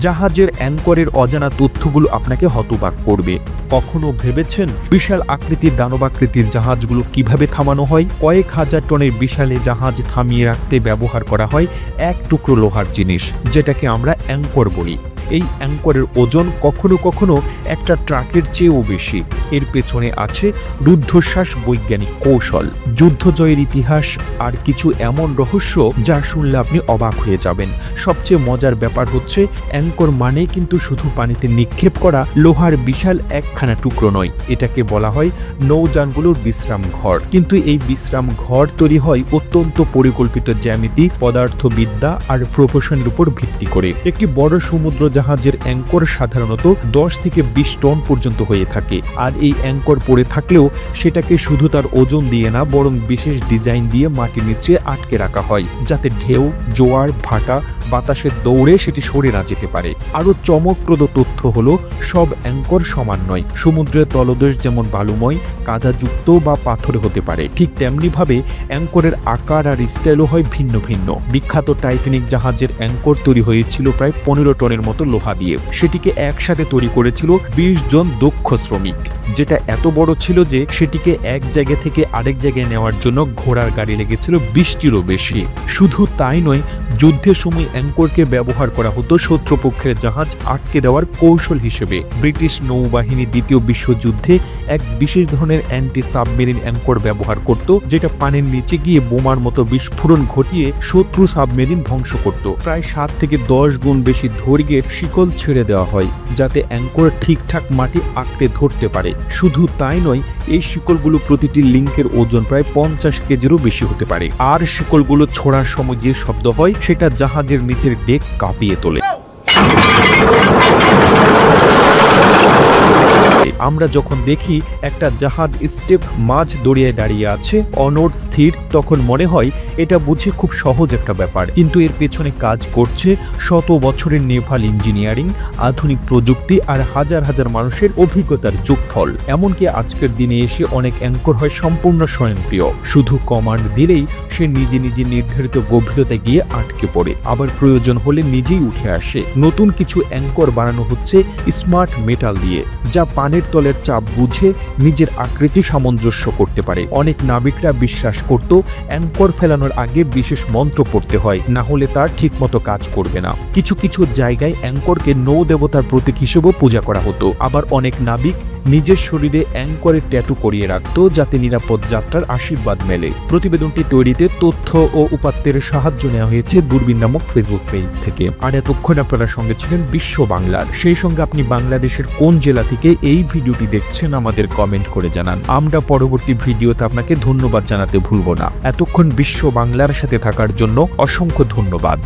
জাহাজের অ্যাঙ্করের অজানা তথ্যগুলো আপনাকে হতবাক করবে। কখনো ভেবেছেন বিশাল আকৃতির দানবাকৃতির জাহাজগুলো কিভাবে থামানো হয়? কয়েক হাজার টনের বিশাল জাহাজ থামিয়ে রাখতে ব্যবহার করা হয় এক টুকরো লোহার জিনিস, যেটাকে আমরা অ্যাঙ্কর বলি। এই অ্যাঙ্করের ওজন কখনো কখনো একটা ট্রাকের চেয়েও বেশি। এর পেছনে আছে রুদ্ধশ্বাস বৈজ্ঞানিক কৌশল, যুদ্ধ জয়ের ইতিহাস আর কিছু এমন রহস্য যা শুনলে আপনি অবাক হয়ে যাবেন। সবচেয়ে মজার ব্যাপার হচ্ছে অ্যাঙ্কর মানে কিন্তু শুধু পানিতে নিক্ষেপ করা লোহার বিশাল একখানা টুকরো নয়। এটাকে বলা হয় নৌযানগুলোর বিশ্রাম ঘর। কিন্তু এই বিশ্রাম ঘর তৈরি হয় অত্যন্ত পরিকল্পিত জ্যামিতি, পদার্থবিদ্যা আর প্রকৌশলের উপর ভিত্তি করে। একটি বড় সমুদ্র জাহাজের অ্যাঙ্কর সাধারণত 10 থেকে 20 টন পর্যন্ত হয়ে থাকে। আর এই অ্যাঙ্কর পড়ে থাকলেও সেটাকে শুধু তার ওজন দিয়ে না, বরং বিশেষ ডিজাইন দিয়ে মাটির নিচে আটকে রাখা হয়, যাতে ঢেউ, জোয়ার ভাটা, বাতাসের দৌড়ে সেটি সরে না যেতে পারে। আরও চমকপ্রদ তথ্য হলো সব অ্যাঙ্কর সমান নয়। সমুদ্রের তলদেশ যেমন বালুময়, কাদাযুক্ত বা পাথরে হতে পারে, ঠিক তেমনিভাবে অ্যাঙ্করের আকার আর স্টাইলও হয় ভিন্ন ভিন্ন। বিখ্যাত টাইটানিক জাহাজের অ্যাঙ্কর তৈরি হয়েছিল প্রায় 15 টনের মতো লোহা দিয়ে। সেটিকে একসাথে তৈরি করেছিল 20 জন দক্ষ শ্রমিক, যেটা এত বড় ছিল যে সেটিকে এক জায়গা থেকে আরেক জায়গায় নেওয়ার জন্য ঘোড়ার গাড়ি লেগেছিল 20টিরও বেশি। শুধু তাই নয়, যুদ্ধের সময় অ্যাঙ্করকে ব্যবহার করা হতো শত্রুপক্ষের জাহাজ আটকে দেওয়ার কৌশল হিসেবে। ব্রিটিশ নৌবাহিনী দ্বিতীয় বিশ্বযুদ্ধে এক বিশেষ ধরনের অ্যান্টি সাবমেরিন অ্যাঙ্কর ব্যবহার করত, যেটা পানির নিচে গিয়ে বোমার মতো বিস্ফোরণ ঘটিয়ে শত্রু সাবমেরিন ধ্বংস করত। প্রায় 7 থেকে 10 গুণ বেশি দৈর্ঘ্যের শিকল ছেড়ে দেওয়া হয়, যাতে অ্যাঙ্কর ঠিকঠাক মাটি আঁকড়ে ধরতে পারে। শুধু তাই নয়, এই শিকলগুলো প্রতিটি লিঙ্কের ওজন প্রায় 50 কেজিরও বেশি হতে পারে। আর শিকলগুলো ছোড়ার সময় যে শব্দ হয় সেটা জাহাজের নিচের ডেক কাঁপিয়ে তোলে। আমরা যখন দেখি একটা জাহাজ স্টেপ মাঝ দরিয়ায় দাঁড়িয়ে আছে, অনড় স্থির, তখন মনে হয় এটা বুঝে খুব সহজ একটা ব্যাপার। কিন্তু এর পেছনে কাজ করছে শত বছরের নেভাল ইঞ্জিনিয়ারিং, আধুনিক প্রযুক্তি আর হাজার হাজার মানুষের অভিজ্ঞতার যোগফল। এমনকি আজকের দিনে এসে অনেক অ্যাঙ্কর হয় সম্পূর্ণ স্বয়ংক্রিয়। শুধু কমান্ড দিলেই সে নিজে নিজে নির্ধারিত গভীরতায় গিয়ে আটকে পড়ে, আবার প্রয়োজন হলে নিজেই উঠে আসে। নতুন কিছু অ্যাঙ্কর বানানো হচ্ছে স্মার্ট মেটাল দিয়ে, যা পানির তলের চাপ বুঝে নিজের আকৃতি সামঞ্জস্য করতে পারে। অনেক নাবিকরা বিশ্বাস করত অ্যাঙ্কর ফেলানোর আগে বিশেষ মন্ত্র পড়তে হয়, না হলে তার ঠিকমতো কাজ করবে না। কিছু কিছু জায়গায় অ্যাঙ্করকে নৌ দেবতার প্রতীক হিসেবেও পূজা করা হতো। আবার অনেক নাবিক নিজের শরীরে অ্যাঙ্করের ট্যাটু করিয়ে রাখত, যাতে নিরাপদ যাত্রার আশীর্বাদ মেলে। প্রতিবেদনটি তৈরিতে তথ্য ও উপাত্তের সাহায্য নেওয়া হয়েছে দূরবীন নামক ফেসবুক পেজ থেকে। আর এতক্ষণ আপনারা সঙ্গে ছিলেন বিশ্ব বাংলার। সেই সঙ্গে আপনি বাংলাদেশের কোন জেলা থেকে এই ভিডিওটি দেখছেন আমাদের কমেন্ট করে জানান। আমরা পরবর্তী ভিডিওতে আপনাকে ধন্যবাদ জানাতে ভুলব না। এতক্ষণ বিশ্ব বাংলার সাথে থাকার জন্য অসংখ্য ধন্যবাদ।